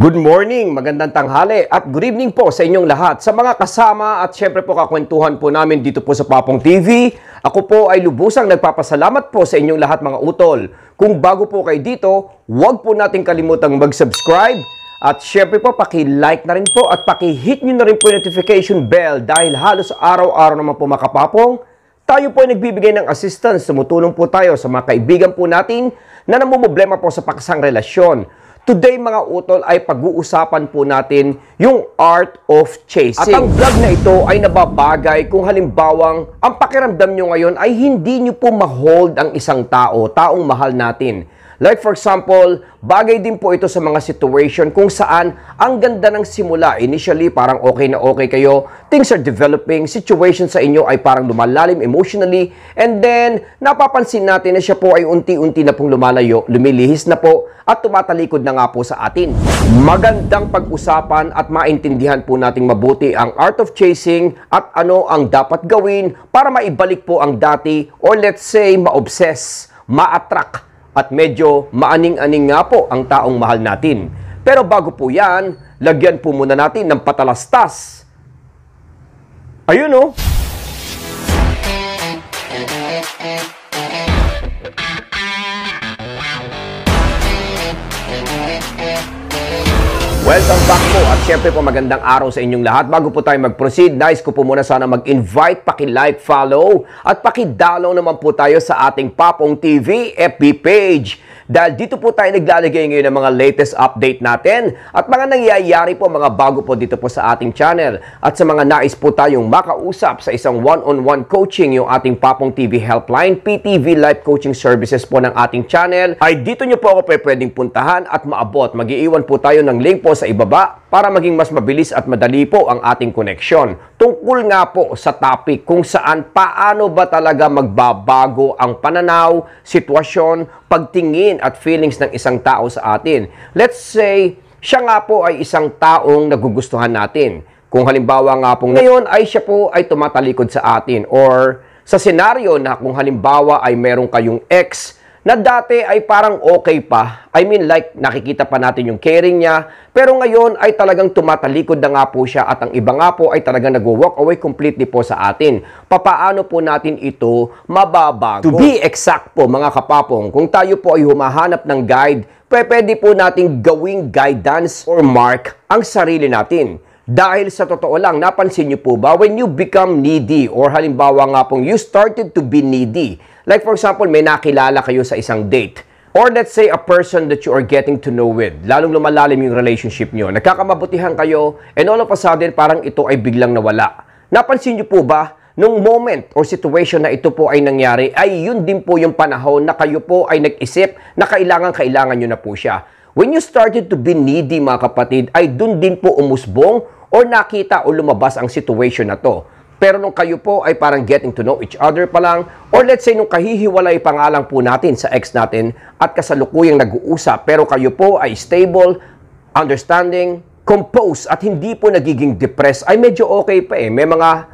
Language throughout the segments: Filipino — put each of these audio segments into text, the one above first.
Good morning, magandang tanghali at good evening po sa inyong lahat. Sa mga kasama at syempre po kakwentuhan po namin dito po sa Papong TV, ako po ay lubusang nagpapasalamat po sa inyong lahat mga utol. Kung bago po kayo dito, huwag po natin kalimutang mag-subscribe at syempre po paki-like na rin po at paki-hit nyo na rin po yung notification bell dahil halos araw-araw naman po makapapong. Tayo po ay nagbibigay ng assistance, tumutulong po tayo sa mga kaibigan po natin na namumblema po sa paksang relasyon. Today mga utol ay pag-uusapan po natin yung art of chasing. At ang vlog na ito ay nababagay kung halimbawang ang pakiramdam nyo ngayon ay hindi nyo po ma-hold ang isang taong mahal natin. Like for example, bagay din po ito sa mga situation kung saan ang ganda ng simula. Initially, parang okay na okay kayo. Things are developing. Situation sa inyo ay parang lumalalim emotionally. And then, napapansin natin na siya po ay unti-unti na pong lumalayo, lumilihis na po, at tumatalikod na nga po sa atin. Magandang pag-usapan at maintindihan po nating mabuti ang art of chasing at ano ang dapat gawin para maibalik po ang dati or let's say, ma-obsess, ma-attract, at medyo maaning-aning nga po ang taong mahal natin. Pero bago po yan, lagyan po muna natin ng patalastas. Ayun o. Welcome back po at syempre po magandang araw sa inyong lahat. Bago po tayo mag-proceed, nais ko po muna sana mag-invite, paki-like, follow at paki-follow naman po tayo sa ating Papong TV FB page. Dahil dito po tayo naglalagay ngayon ng mga latest update natin at mga nangyayari po, mga bago po dito po sa ating channel. At sa mga nais po tayong makausap sa isang one-on-one coaching, yung ating Papong TV Helpline, PTV Life Coaching Services po ng ating channel, ay dito nyo po ako pwedeng puntahan at maabot. Mag-iiwan po tayo ng link po sa ibaba para maging mas mabilis at madali po ang ating koneksyon. Tungkol nga po sa topic kung saan paano ba talaga magbabago ang pananaw, sitwasyon, pagtingin at feelings ng isang tao sa atin. Let's say, siya nga po ay isang taong nagugustuhan natin. Kung halimbawa nga po ngayon ay siya po ay tumatalikod sa atin or sa senaryo na kung halimbawa ay meron kayong ex na dati ay parang okay pa. I mean like nakikita pa natin yung caring niya. Pero ngayon ay talagang tumatalikod na nga po siya at ang iba nga po ay talagang nag-walk away completely po sa atin. Papaano po natin ito mababago? To be exact po mga kapapong, kung tayo po ay humahanap ng guide, pwede po natin gawing guidance or mark ang sarili natin. Dahil sa totoo lang, napansin niyo po ba, when you become needy or halimbawa nga pong you started to be needy, like for example, may nakilala kayo sa isang date, or let's say a person that you are getting to know with, lalong lumalalim yung relationship nyo, nagkakamabutihan kayo, and all of a sudden, parang ito ay biglang nawala. Napansin niyo po ba, nung moment or situation na ito po ay nangyari, ay yun din po yung panahon na kayo po ay nag-isip na kailangan nyo na po siya. When you started to be needy mga kapatid, ay dun din po umusbong or nakita o lumabas ang situation na to. Pero nung kayo po ay parang getting to know each other pa lang, or let's say nung kahihiwalay pa nga lang po natin sa ex natin at kasalukuyang nag-uusap, pero kayo po ay stable, understanding, composed at hindi po nagiging depressed, ay medyo okay pa eh.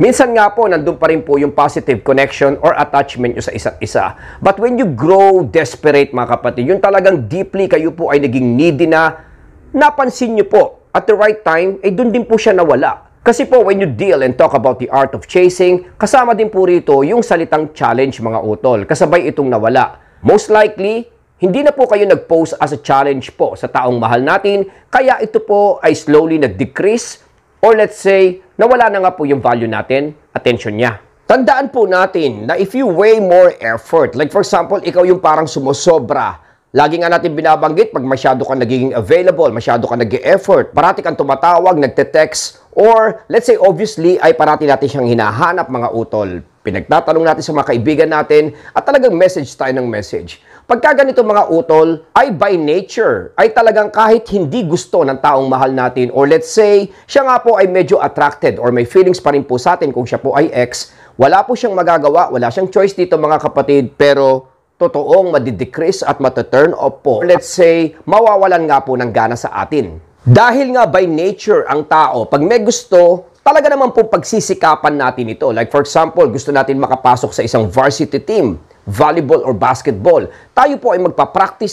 Minsan nga po, nandun pa rin po yung positive connection or attachment nyo sa isa't isa. But when you grow desperate mga kapatid, yung talagang deeply kayo po ay naging needy na, napansin nyo po, at the right time, eh dun din po siya nawala. Kasi po, when you deal and talk about the art of chasing, kasama din po rito yung salitang challenge mga utol. Kasabay itong nawala. Most likely, hindi na po kayo nag-pose as a challenge po sa taong mahal natin, kaya ito po ay slowly nag-decrease or let's say, nawala na nga po yung value natin, attention niya. Tandaan po natin na if you weigh more effort, like for example, ikaw yung parang sumusobra, lagi nga natin binabanggit pag masyado kang nagiging available, masyado kang nag-e-effort, parati kang tumatawag, nagte-text, or let's say obviously ay parati natin siyang hinahanap mga utol. Pinagtatanong natin sa mga kaibigan natin at talagang message tayo ng message. Pagka ganito mga utol, ay by nature, ay talagang kahit hindi gusto ng taong mahal natin or let's say, siya nga po ay medyo attracted or may feelings pa rin po sa atin kung siya po ay ex, wala po siyang magagawa, wala siyang choice dito mga kapatid, pero totoong madidecrease at mataturn off po. Let's say, mawawalan nga po ng gana sa atin. Dahil nga by nature ang tao, pag may gusto, talaga naman po pagsisikapan natin ito. Like for example, gusto natin makapasok sa isang varsity team, volleyball or basketball. Tayo po ay magpa-practice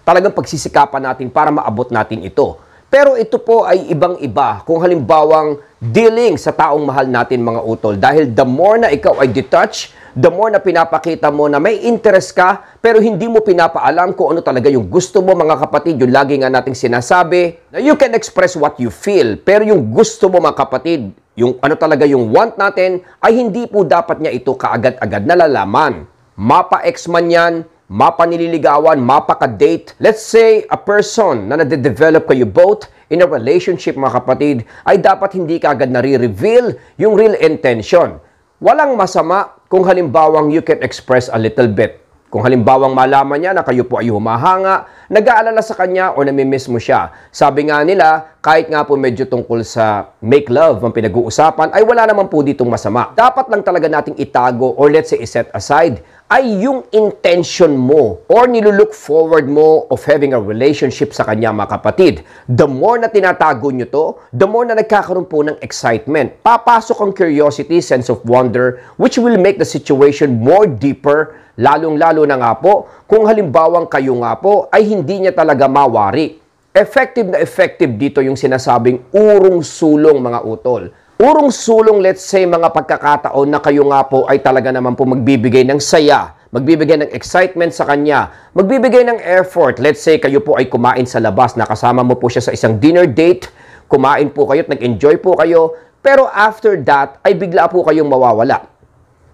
talagang pagsisikapan natin para maabot natin ito. Pero ito po ay ibang-iba kung halimbawang dealing sa taong mahal natin mga utol. Dahil the more na ikaw ay detached, the more na pinapakita mo na may interest ka, pero hindi mo pinapaalam kung ano talaga yung gusto mo mga kapatid. Yung lagi nga nating sinasabi na you can express what you feel, pero yung gusto mo mga kapatid, yung ano talaga yung want natin, ay hindi po dapat niya ito kaagad-agad nalalaman. Mapa-ex man yan, mapa-nililigawan, mapa-ka-date. Let's say, a person na nade-develop kayo both in a relationship, mga kapatid, ay dapat hindi kaagad nare-reveal yung real intention. Walang masama kung halimbawang you can express a little bit. Kung halimbawang malaman niya na kayo po ay humahanga, nag-aalala sa kanya o namimiss mo siya. Sabi nga nila, kahit nga po medyo tungkol sa make love ang pinag-uusapan, ay wala naman po ditong masama. Dapat lang talaga nating itago or let's say iset aside ay yung intention mo or nilulook forward mo of having a relationship sa kanya mga kapatid. The more na tinatago nyo to, the more na nagkakaroon po ng excitement. Papasok ang curiosity, sense of wonder, which will make the situation more deeper, lalong-lalo na nga po kung halimbawang kayo nga po ay hindi niya talaga mawari. Effective na effective dito yung sinasabing urong sulong mga utol. Urong sulong, let's say, mga pagkakataon na kayo nga po ay talaga naman po magbibigay ng saya, magbibigay ng excitement sa kanya, magbibigay ng effort. Let's say, kayo po ay kumain sa labas, nakasama mo po siya sa isang dinner date, kumain po kayo at nag-enjoy po kayo, pero after that, ay bigla po kayong mawawala.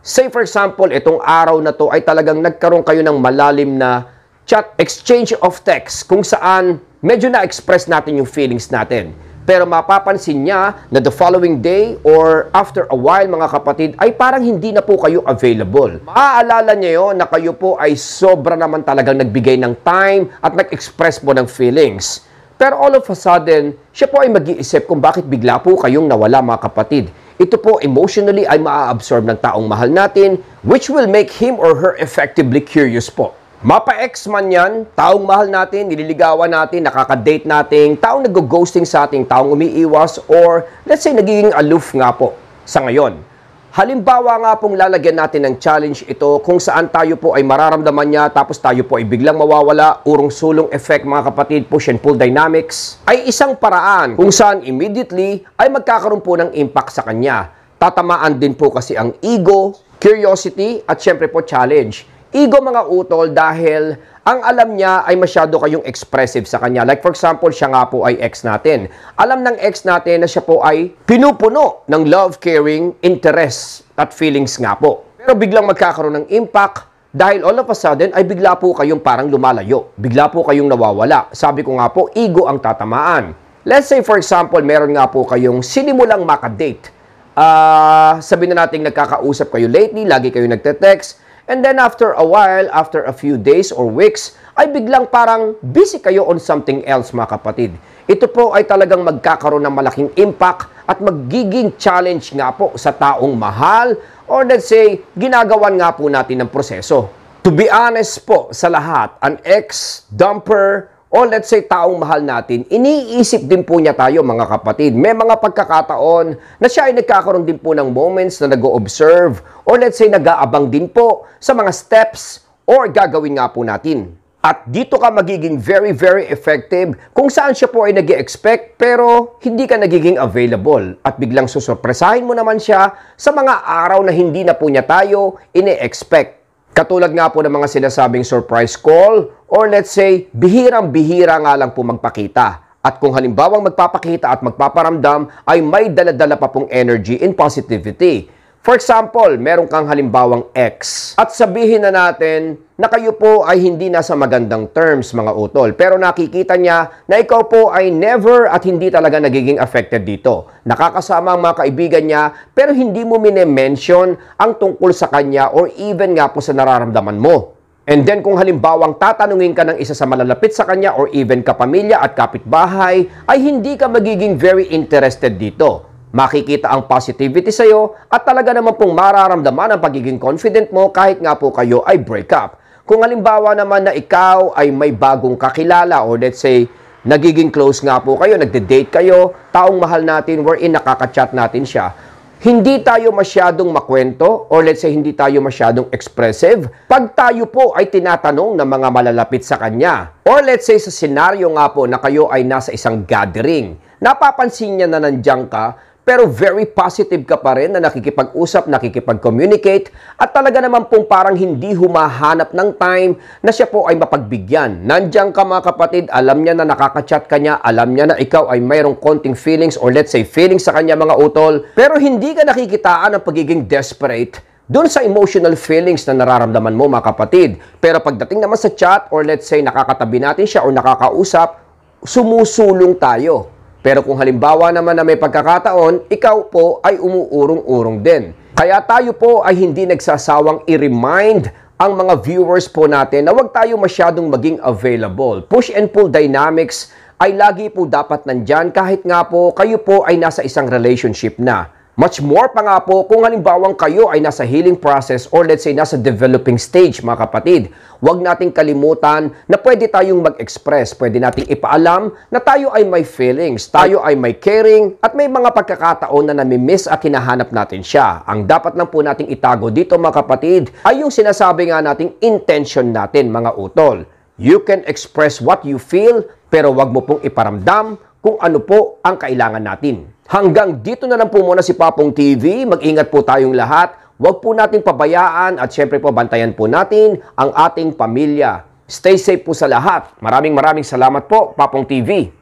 Say for example, itong araw na to ay talagang nagkaroon kayo ng malalim na chat, exchange of text, kung saan medyo na-express natin yung feelings natin. Pero mapapansin niya na the following day or after a while mga kapatid ay parang hindi na po kayo available. Maaalala niya yun na kayo po ay sobra naman talagang nagbigay ng time at nag-express po ng feelings. Pero all of a sudden, siya po ay mag-iisip kung bakit bigla po kayong nawala mga kapatid. Ito po emotionally ay maa-absorb ng taong mahal natin, which will make him or her effectively curious po. Mapa-ex man yan, taong mahal natin, nililigawan natin, nakaka-date natin, taong nag-ghosting sa ating, taong umiiwas, or let's say nagiging aloof nga po sa ngayon. Halimbawa nga pong lalagyan natin ng challenge ito kung saan tayo po ay mararamdaman niya tapos tayo po ay biglang mawawala, urong sulong effect mga kapatid, push and pull dynamics, ay isang paraan kung saan immediately ay magkakaroon po ng impact sa kanya. Tatamaan din po kasi ang ego, curiosity, at syempre po challenge. Ego mga utol dahil ang alam niya ay masyado kayong expressive sa kanya. Like for example, siya nga po ay ex natin. Alam ng ex natin na siya po ay pinupuno ng love, caring, interest at feelings nga po. Pero biglang magkakaroon ng impact dahil all of a sudden ay bigla po kayong parang lumalayo. Bigla po kayong nawawala. Sabi ko nga po, ego ang tatamaan. Let's say for example, meron nga po kayong sinimulang makadate. Sabi na natin nagkakausap kayo lately, lagi kayo nagte-text. And then after a while, after a few days or weeks, ay biglang parang busy kayo on something else mga kapatid. Ito po ay talagang magkakaroon ng malaking impact at magiging challenge nga po sa taong mahal or let's say, ginagawan nga po natin ng proseso. To be honest po sa lahat, an ex-dumper o let's say taong mahal natin, iniisip din po niya tayo mga kapatid. May mga pagkakataon na siya ay nagkakaroon din po ng moments na nag-o-observe or let's say nag-aabang din po sa mga steps or gagawin nga po natin. At dito ka magiging very, very effective kung saan siya po ay nag-expect pero hindi ka nagiging available. At biglang susurpresahin mo naman siya sa mga araw na hindi na po niya tayo ini-expect. Katulad nga po ng mga sinasabing surprise call or let's say, bihirang-bihira nga lang po magpakita. At kung halimbawang magpapakita at magpaparamdam, ay may dala-dala pa pong energy and positivity. For example, meron kang halimbawang ex. At sabihin na natin na kayo po ay hindi nasa magandang terms mga utol. Pero nakikita niya na ikaw po ay never at hindi talaga nagiging affected dito. Nakakasama ang mga kaibigan niya pero hindi mo mine-mention ang tungkol sa kanya or even nga po sa nararamdaman mo. And then kung halimbawang tatanungin ka ng isa sa malalapit sa kanya or even kapamilya at kapitbahay, ay hindi ka magiging very interested dito. Makikita ang positivity sa'yo at talaga naman pong mararamdaman ang pagiging confident mo kahit nga po kayo ay break up. Kung halimbawa naman na ikaw ay may bagong kakilala or let's say, nagiging close nga po kayo, nagde-date kayo, taong mahal natin, wherein nakaka-chat natin siya, Hindi tayo masyadong makwento or let's say hindi tayo masyadong expressive pag tayo po ay tinatanong ng mga malalapit sa kanya. Or let's say sa senaryo nga po na kayo ay nasa isang gathering. Napapansin niya na nandiyan ka pero very positive ka pa rin na nakikipag-usap, nakikipag-communicate at talaga naman pong parang hindi humahanap ng time na siya po ay mapagbigyan. Nandiyan ka mga kapatid, alam niya na nakaka-chat ka niya, alam niya na ikaw ay mayroong konting feelings or let's say feelings sa kanya mga utol, pero hindi ka nakikitaan ng pagiging desperate doon sa emotional feelings na nararamdaman mo mga kapatid. Pero pagdating naman sa chat or let's say nakakatabi natin siya or nakakausap, sumusulong tayo. Pero kung halimbawa naman na may pagkakataon, ikaw po ay umuurong-urong din. Kaya tayo po ay hindi nagsasawang i-remind ang mga viewers po natin na huwag tayo masyadong maging available. Push and pull dynamics ay lagi po dapat nandyan kahit nga po kayo po ay nasa isang relationship na. Much more pa nga po kung halimbawang kayo ay nasa healing process or let's say nasa developing stage mga kapatid. Huwag nating kalimutan na pwede tayong mag-express, pwede nating ipaalam na tayo ay may feelings, tayo ay may caring at may mga pagkakataon na nami-miss at hinahanap natin siya. Ang dapat lang po nating itago dito mga kapatid ay yung sinasabi nga nating intention natin mga utol. You can express what you feel pero wag mo pong iparamdam kung ano po ang kailangan natin. Hanggang dito na lang po muna si Papong TV. Mag-ingat po tayong lahat. Huwag po nating pabayaan at syempre po bantayan po natin ang ating pamilya. Stay safe po sa lahat. Maraming salamat po, Papong TV.